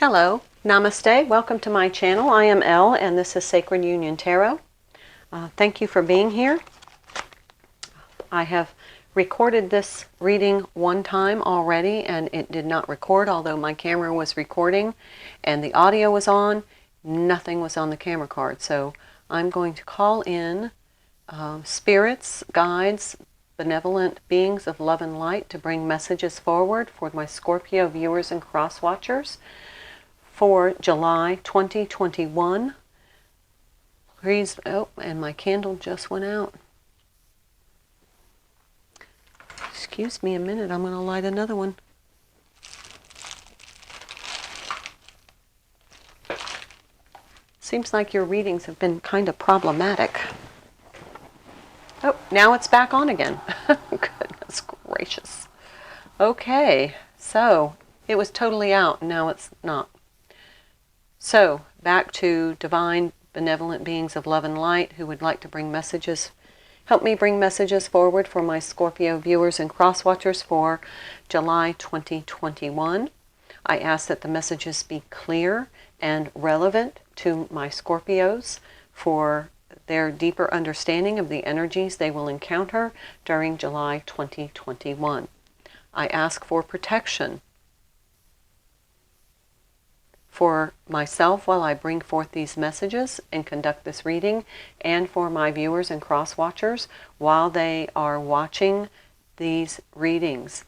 Hello, Namaste, welcome to my channel. I am Elle and this is Sacred Union Tarot. Thank you for being here. I have recorded this reading one time already and it did not record, although my camera was recording and the audio was on. Nothing was on the camera card, so I'm going to call in spirits, guides, benevolent beings of love and light to bring messages forward for my Scorpio viewers and cross watchers for July 2021. Please, oh, and my candle just went out. Excuse me a minute, I'm going to light another one. Seems like your readings have been kind of problematic. Oh, now it's back on again. Goodness gracious. Okay, so it was totally out, now it's not. So, back to divine, benevolent beings of love and light who would like to bring messages, help me bring messages forward for my Scorpio viewers and cross watchers for July 2021. I ask that the messages be clear and relevant to my Scorpios for their deeper understanding of the energies they will encounter during July 2021. I ask for protection for myself while I bring forth these messages and conduct this reading, and for my viewers and cross watchers while they are watching these readings.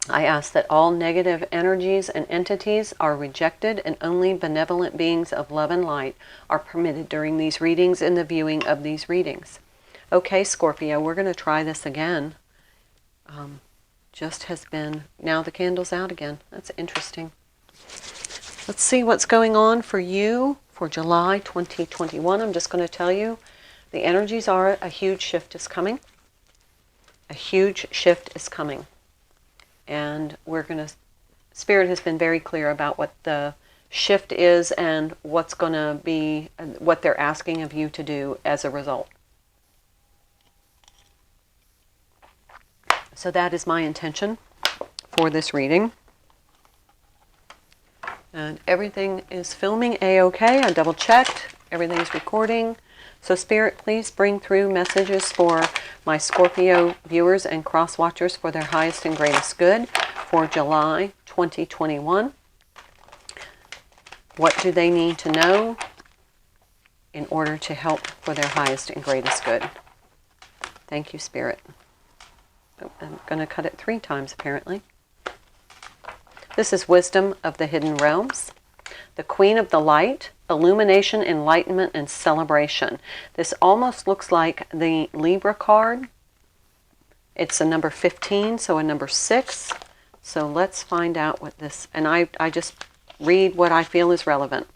I ask that all negative energies and entities are rejected and only benevolent beings of love and light are permitted during these readings and the viewing of these readings. Okay, Scorpio, we're going to try this again. Just has been, now the candle's out again. That's interesting. Let's see what's going on for you for July 2021. I'm just going to tell you the energies are a huge shift is coming. A huge shift is coming. And we're going to, Spirit has been very clear about what the shift is and what's going to be, what they're asking of you to do as a result. So that is my intention for this reading. And everything is filming A-OK. I double checked. Everything's recording. So Spirit, please bring through messages for my Scorpio viewers and cross watchers for their highest and greatest good for July 2021. What do they need to know in order to help for their highest and greatest good? Thank you, Spirit. Oh, I'm going to cut it 3 times, apparently. This is Wisdom of the Hidden Realms. The Queen of the Light, Illumination, Enlightenment, and Celebration. This almost looks like the Libra card. It's a number 15, so a number 6. So let's find out what this, and I just read what I feel is relevant.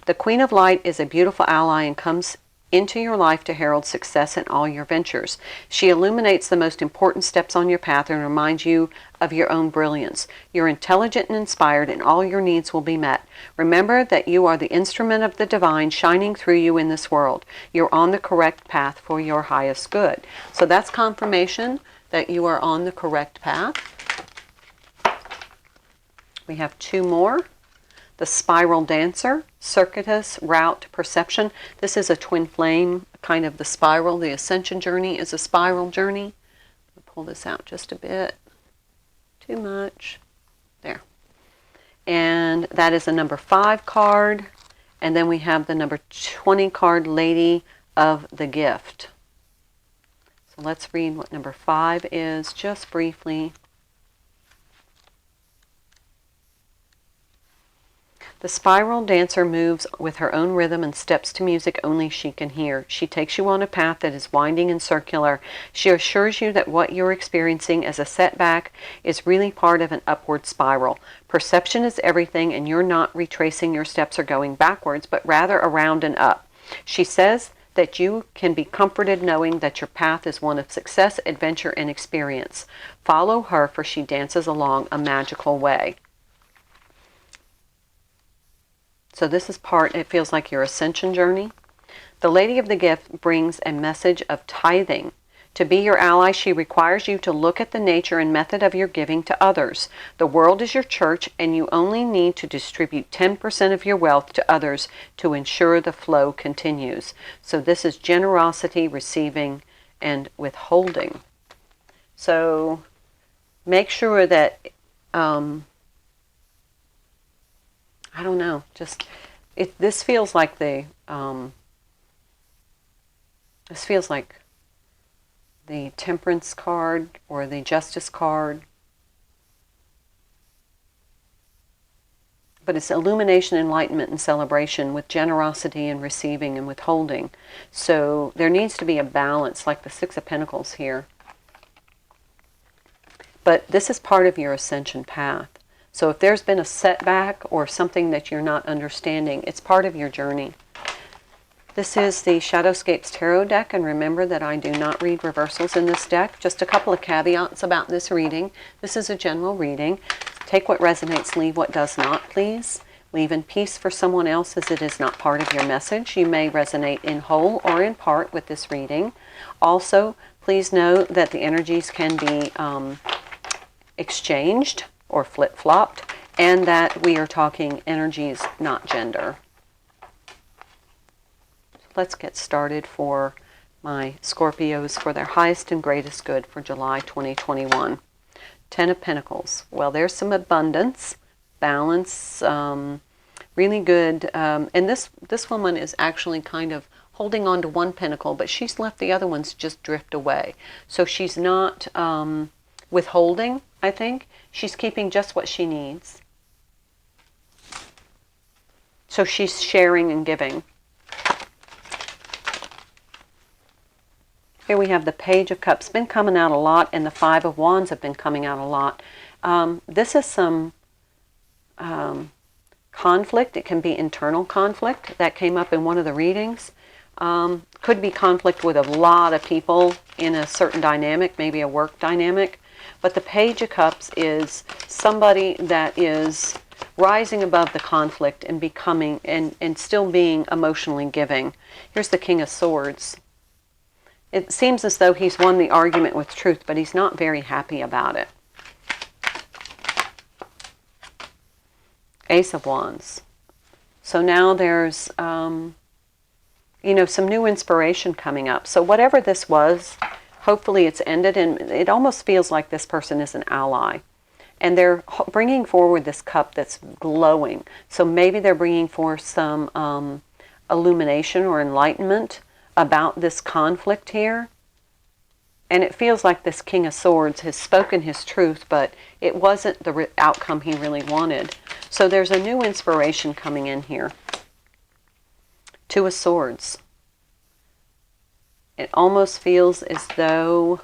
The Queen of Light is a beautiful ally and comes into your life to herald success in all your ventures. She illuminates the most important steps on your path and reminds you of your own brilliance. You're intelligent and inspired, and all your needs will be met. Remember that you are the instrument of the divine shining through you in this world. You're on the correct path for your highest good. So that's confirmation that you are on the correct path. We have 2 more. The Spiral Dancer, Circuitous Route Perception. This is a twin flame, kind of the spiral. The Ascension journey is a spiral journey. I'll pull this out just a bit. Too much. There. And that is a number 5 card. And then we have the number 20 card, Lady of the Gift. So let's read what number 5 is just briefly. The spiral dancer moves with her own rhythm and steps to music only she can hear. She takes you on a path that is winding and circular. She assures you that what you're experiencing as a setback is really part of an upward spiral. Perception is everything, and you're not retracing your steps or going backwards, but rather around and up. She says that you can be comforted knowing that your path is one of success, adventure, and experience. Follow her, for she dances along a magical way. So this is part, it feels like your ascension journey. The Lady of the Gift brings a message of tithing. To be your ally, she requires you to look at the nature and method of your giving to others. The world is your church, and you only need to distribute 10% of your wealth to others to ensure the flow continues. So this is generosity, receiving, and withholding. So make sure that, I don't know, just, this feels like the temperance card or the justice card. But it's illumination, enlightenment, and celebration with generosity and receiving and withholding. So there needs to be a balance, like the Six of Pentacles here. But this is part of your ascension path. So if there's been a setback or something that you're not understanding, it's part of your journey. This is the Shadowscapes Tarot deck, and remember that I do not read reversals in this deck. Just a couple of caveats about this reading. This is a general reading. Take what resonates, leave what does not, please. Leave in peace for someone else, as it is not part of your message. You may resonate in whole or in part with this reading. Also, please know that the energies can be exchanged or flip-flopped, and that we are talking energies, not gender. Let's get started for my Scorpios for their highest and greatest good for July 2021. 10 of Pentacles. Well, there's some abundance, balance, really good. And this woman is actually kind of holding on to one pentacle, but she's left the other ones just drift away. So she's not withholding, I think. She's keeping just what she needs. So she's sharing and giving. Here we have the Page of Cups. Been coming out a lot, and the Five of Wands have been coming out a lot. This is some conflict. It can be internal conflict. That came up in one of the readings. Could be conflict with a lot of people in a certain dynamic, maybe a work dynamic. But the Page of Cups is somebody that is rising above the conflict and becoming, and still being emotionally giving. Here's the King of Swords. It seems as though he's won the argument with truth, but he's not very happy about it. Ace of Wands. So now there's, some new inspiration coming up. So whatever this was, hopefully it's ended, and it almost feels like this person is an ally. And they're bringing forward this cup that's glowing. So maybe they're bringing forth some illumination or enlightenment about this conflict here. And it feels like this King of Swords has spoken his truth, but it wasn't the outcome he really wanted. So there's a new inspiration coming in here. Two of Swords. It almost feels as though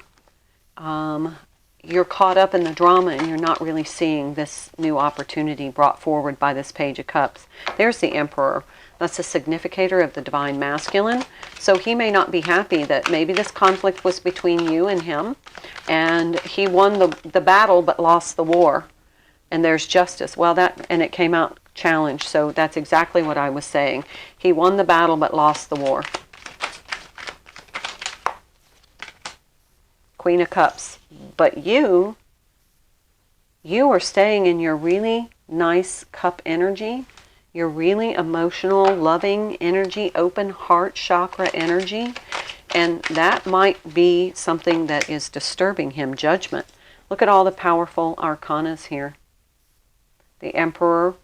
you're caught up in the drama and you're not really seeing this new opportunity brought forward by this Page of Cups. There's the Emperor. That's a significator of the Divine Masculine. So he may not be happy that maybe this conflict was between you and him, and he won the battle but lost the war. And there's justice. Well, and it came out challenged, so that's exactly what I was saying. He won the battle but lost the war. Queen of Cups. But you are staying in your really nice cup energy. Your really emotional, loving energy, open heart chakra energy. And that might be something that is disturbing him. Judgment. Look at all the powerful arcanas here. The Emperor,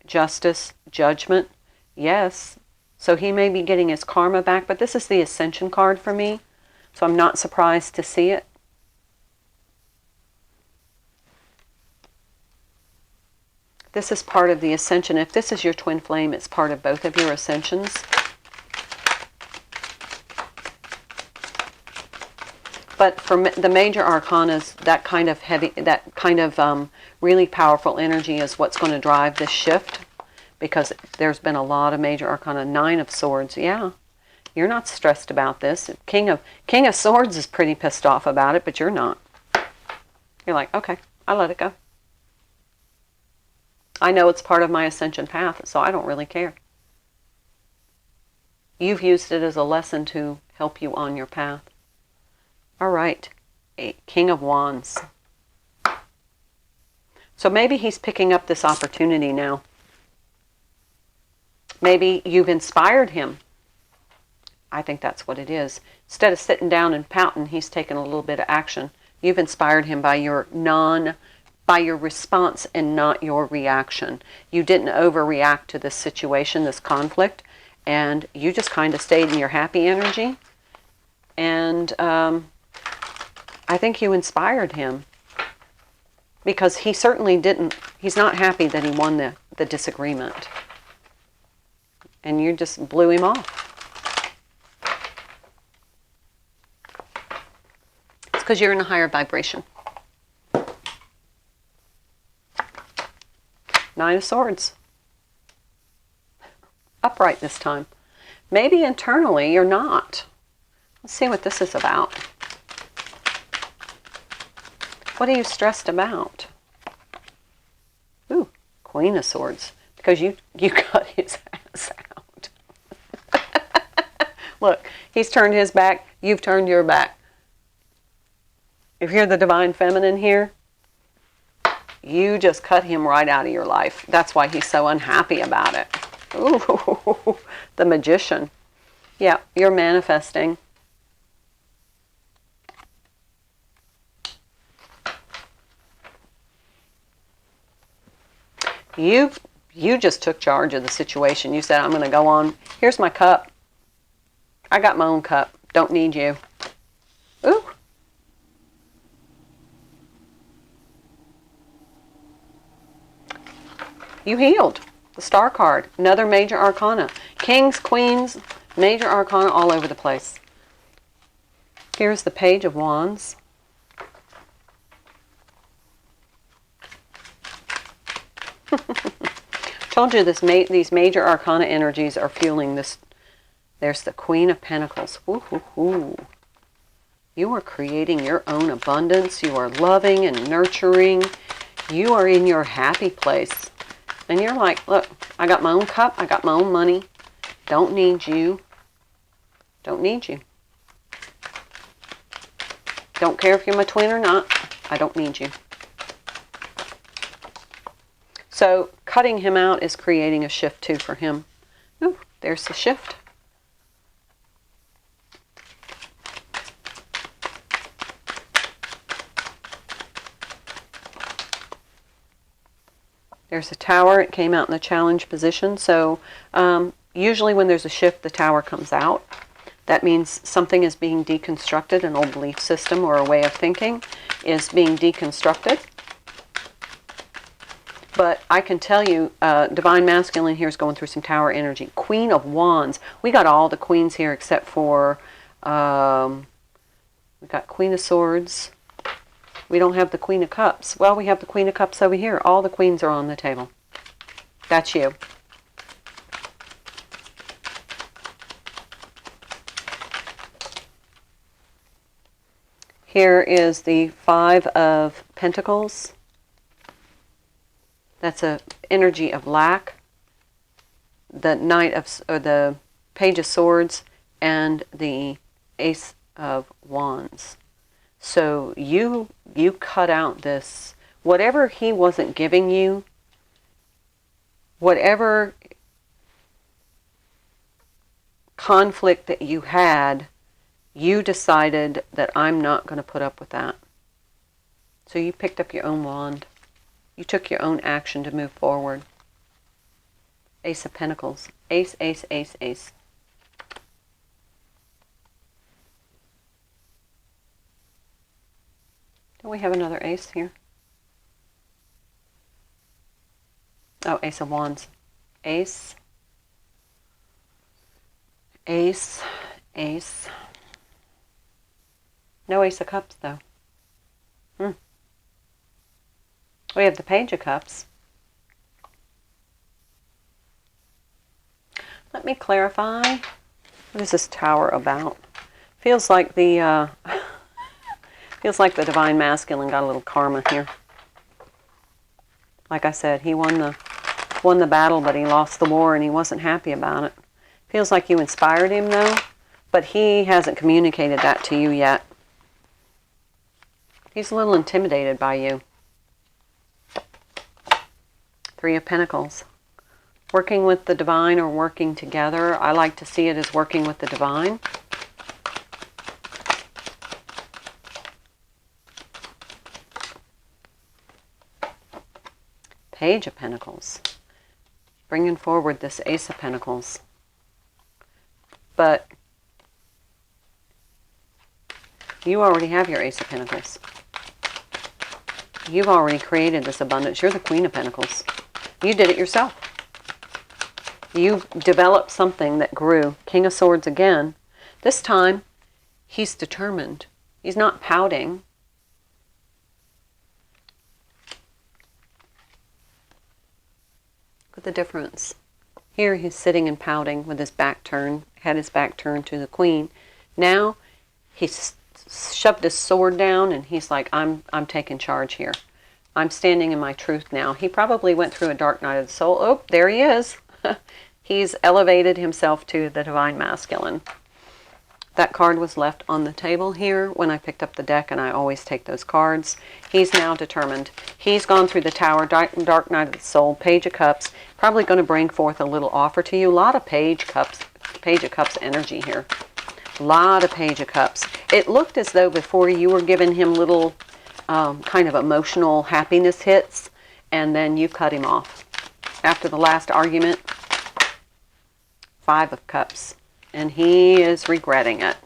Justice, Judgment. Yes. So he may be getting his karma back, but this is the Ascension card for me. So I'm not surprised to see it. This is part of the Ascension. If this is your twin flame, it's part of both of your Ascensions. But for the major arcanas, that kind of heavy, that kind of really powerful energy is what's going to drive this shift, because there's been a lot of major arcana. Nine of Swords, yeah. You're not stressed about this. King of Swords is pretty pissed off about it, but you're not. You're like, okay, I let it go. I know it's part of my ascension path, so I don't really care. You've used it as a lesson to help you on your path. All right. King of Wands. So maybe he's picking up this opportunity now. Maybe you've inspired him. I think that's what it is. Instead of sitting down and pouting, he's taken a little bit of action. You've inspired him by your response and not your reaction. You didn't overreact to this situation, this conflict, and you just kind of stayed in your happy energy. And I think you inspired him. Because he certainly didn't, he's not happy that he won the disagreement. And you just blew him off. It's because you're in a higher vibration. Nine of Swords. Upright this time. Maybe internally you're not. Let's see what this is about. What are you stressed about? Ooh, Queen of Swords. Because you cut his ass out. Look, he's turned his back. You've turned your back. If you're the Divine Feminine here, you just cut him right out of your life. That's why he's so unhappy about it. Ooh, the Magician. Yeah, you're manifesting. You just took charge of the situation. You said, I'm going to go on. Here's my cup. I got my own cup. Don't need you. Ooh. You healed. The Star card. Another major arcana. Kings, queens, major arcana all over the place. Here's the Page of Wands. Told you these major arcana energies are fueling this. There's the Queen of Pentacles. Ooh, ooh, ooh. You are creating your own abundance. You are loving and nurturing. You are in your happy place. And you're like, look, I got my own cup. I got my own money. Don't need you. Don't need you. Don't care if you're my twin or not. I don't need you. So cutting him out is creating a shift too for him. Ooh, there's the shift. There's a Tower. It came out in the challenge position. So usually when there's a shift, the Tower comes out. That means something is being deconstructed. An old belief system or a way of thinking is being deconstructed. But I can tell you, Divine Masculine here is going through some Tower energy. Queen of Wands. We got all the queens here except for, we got Queen of Swords. We don't have the Queen of Cups. Well, we have the Queen of Cups over here. All the queens are on the table. That's you. Here is the Five of Pentacles. That's an energy of lack. The Knight of, or the Page of Swords, and the Ace of Wands. So you cut out this, whatever he wasn't giving you, whatever conflict that you had, you decided that I'm not going to put up with that. So you picked up your own wand. You took your own action to move forward. Ace of Pentacles. Ace, ace, ace, ace. Don't we have another ace here? Oh, Ace of Wands. Ace. Ace. Ace. No Ace of Cups, though. We have the Page of Cups. Let me clarify. What is this Tower about? Feels like the Divine Masculine got a little karma here. Like I said, he won the battle, but he lost the war, and he wasn't happy about it. Feels like you inspired him, though, but he hasn't communicated that to you yet. He's a little intimidated by you. Three of Pentacles. Working with the divine or working together. I like to see it as working with the divine. Page of Pentacles. Bringing forward this Ace of Pentacles. But you already have your Ace of Pentacles. You've already created this abundance. You're the Queen of Pentacles. You did it yourself. You developed something that grew. King of Swords again. This time, he's determined. He's not pouting. Look at the difference. Here he's sitting and pouting with his back turned, had his back turned to the Queen. Now, he's shoved his sword down and he's like, I'm taking charge here. I'm standing in my truth now. He probably went through a dark night of the soul. Oh, there he is. He's elevated himself to the Divine Masculine. That card was left on the table here when I picked up the deck, and I always take those cards. He's now determined. He's gone through the Tower, dark night of the soul, Page of Cups. Probably going to bring forth a little offer to you. A lot of Page of Cups energy here. A lot of Page of Cups. It looked as though before you were giving him little kind of emotional happiness hits, and then you cut him off. After the last argument, Five of Cups. And he is regretting it.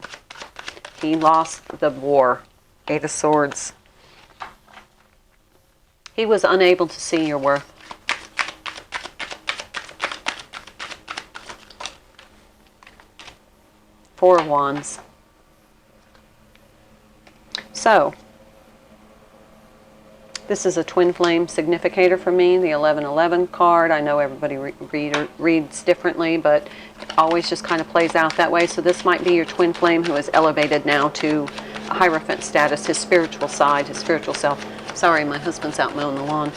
He lost the war. Eight of Swords. He was unable to see your worth. Four of Wands. So, this is a twin flame significator for me, the 1111 card. I know everybody reads differently, but it always just kind of plays out that way. So this might be your twin flame who is elevated now to a Hierophant status, his spiritual side, his spiritual self. Sorry, my husband's out mowing the lawn.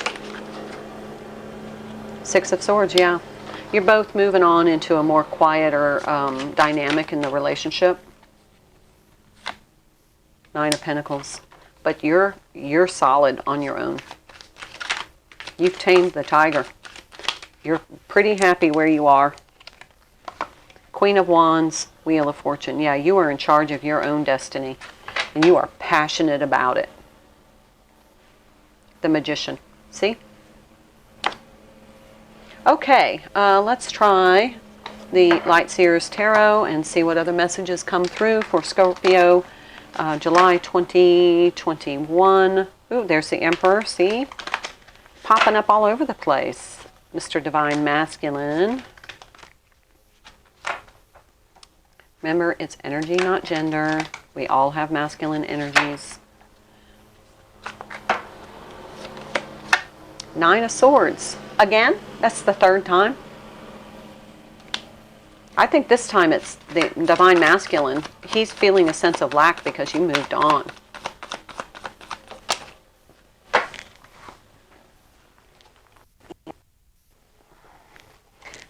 Six of Swords, yeah. You're both moving on into a more quieter dynamic in the relationship. Nine of Pentacles. But you're solid on your own. You've tamed the tiger. You're pretty happy where you are. Queen of Wands, Wheel of Fortune. Yeah, you are in charge of your own destiny. And you are passionate about it. The Magician. See? Okay, let's try the Light Seers Tarot and see what other messages come through for Scorpio. July 2021. Ooh, there's the Emperor, see? Popping up all over the place. Mr. Divine Masculine. Remember, it's energy, not gender. We all have masculine energies. Nine of Swords. Again, that's the third time. I think this time it's the Divine Masculine. He's feeling a sense of lack because you moved on.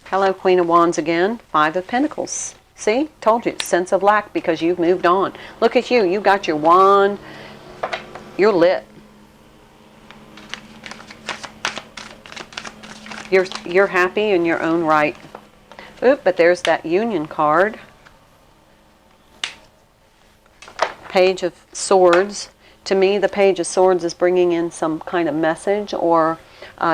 Hello, Queen of Wands again. Five of Pentacles. See? Told you. Sense of lack because you've moved on. Look at you. You got your wand. You're lit. You're happy in your own right. Oop, but there's that Union card. Page of Swords. To me, the Page of Swords is bringing in some kind of message, or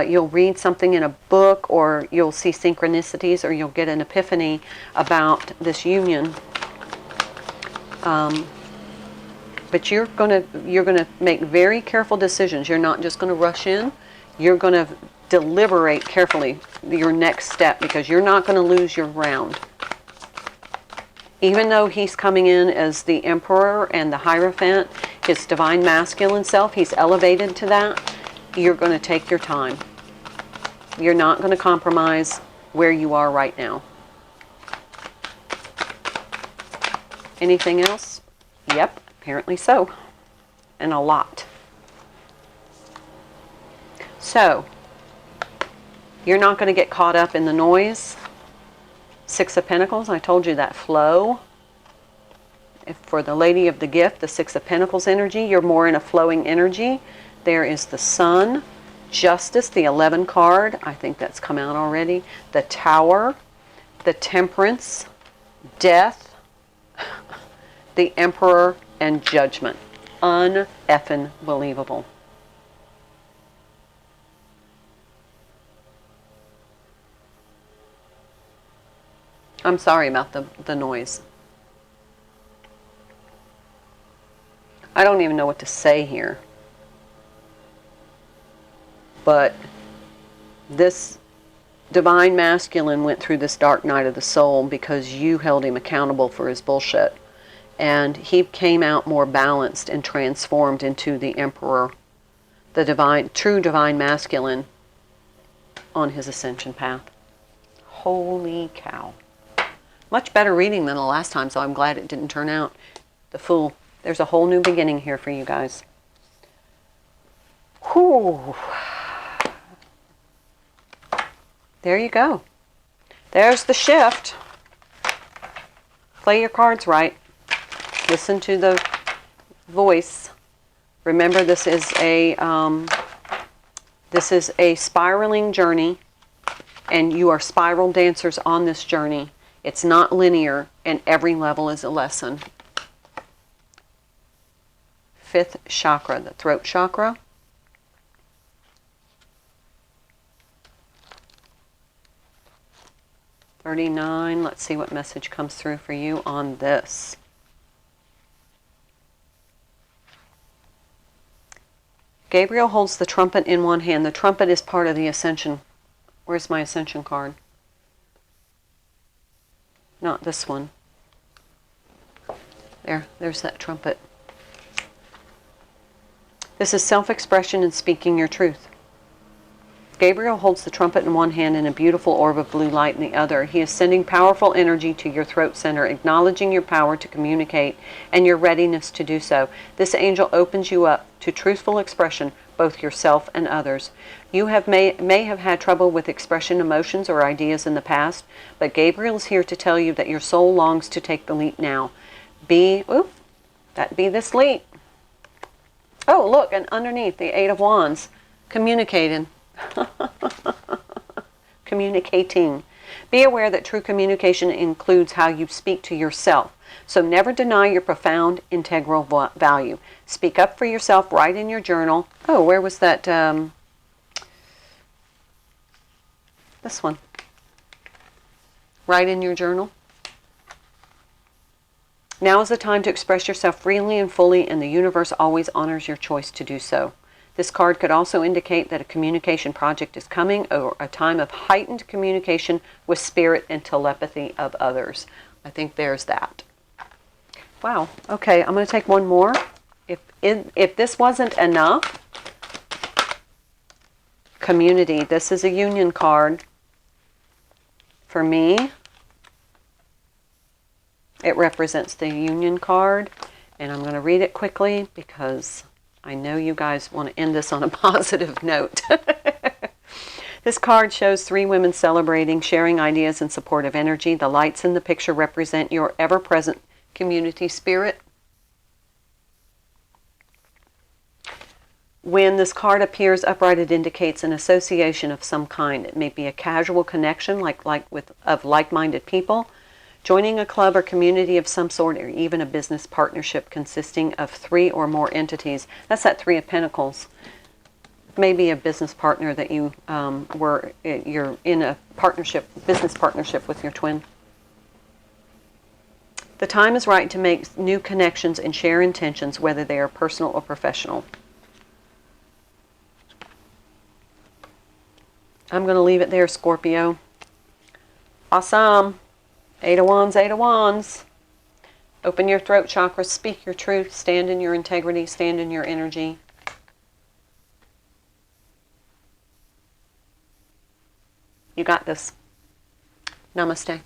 you'll read something in a book, or you'll see synchronicities, or you'll get an epiphany about this union. But you're gonna make very careful decisions. You're not just going to rush in. You're going to deliberate carefully your next step, because you're not going to lose your ground. Even though he's coming in as the Emperor and the Hierophant, his Divine Masculine self, he's elevated to that, you're going to take your time. You're not going to compromise where you are right now. Anything else? Yep, apparently so. And a lot. So, you're not going to get caught up in the noise. Six of Pentacles, I told you that flow for the Lady of the Gift, the Six of Pentacles energy, you're more in a flowing energy. There is the Sun, Justice, the 11 card. I think that's come out already. The Tower, the Temperance, Death, the Emperor, and Judgment. Un-effing believable. I'm sorry about the noise. I don't even know what to say here. But this divine masculine went through this dark night of the soul because you held him accountable for his bullshit. And he came out more balanced and transformed into the Emperor, the divine, true divine masculine on his ascension path. Holy cow. Much better reading than the last time, so I'm glad it didn't turn out the Fool. There's a whole new beginning here for you guys. Whew. There you go. There's the shift. Play your cards right. Listen to the voice. Remember, this is a spiraling journey, and you are spiral dancers on this journey. It's not linear, and every level is a lesson. Fifth chakra, the throat chakra. $39. Let's see what message comes through for you on this. Gabriel holds the trumpet in one hand. The trumpet is part of the Ascension. Where's my Ascension card? Not this one. There's that trumpet. This is self-expression and speaking your truth. Gabriel holds the trumpet in one hand and a beautiful orb of blue light in the other. He is sending powerful energy to your throat center, acknowledging your power to communicate and your readiness to do so. This angel opens you up to truthful expression, both yourself and others. You may have had trouble with expression emotions or ideas in the past, but Gabriel is here to tell you that your soul longs to take the leap now. Be this leap. Oh, look, and underneath the Eight of Wands, communicating. Communicating. Be aware that true communication includes how you speak to yourself. So never deny your profound integral value. Speak up for yourself, write in your journal. Oh, where was that? This one. Write in your journal. Now is the time to express yourself freely and fully, and the universe always honors your choice to do so. This card could also indicate that a communication project is coming, or a time of heightened communication with spirit and telepathy of others. I think there's that. Wow. Okay, I'm going to take one more. If this wasn't enough, community. This is a union card. For me, it represents the union card, and I'm going to read it quickly because I know you guys want to end this on a positive note. This card shows three women celebrating, sharing ideas and supportive energy. The lights in the picture represent your ever-present community spirit. When this card appears upright, it indicates an association of some kind. It may be a casual connection of like-minded people, joining a club or community of some sort, or even a business partnership consisting of three or more entities. That's that Three of Pentacles. Maybe a business partner that you're in a business partnership with your twin. The time is right to make new connections and share intentions, whether they are personal or professional. I'm going to leave it there, Scorpio. Awesome. Eight of Wands, Eight of Wands. Open your throat chakra, speak your truth, stand in your integrity, stand in your energy. You got this. Namaste.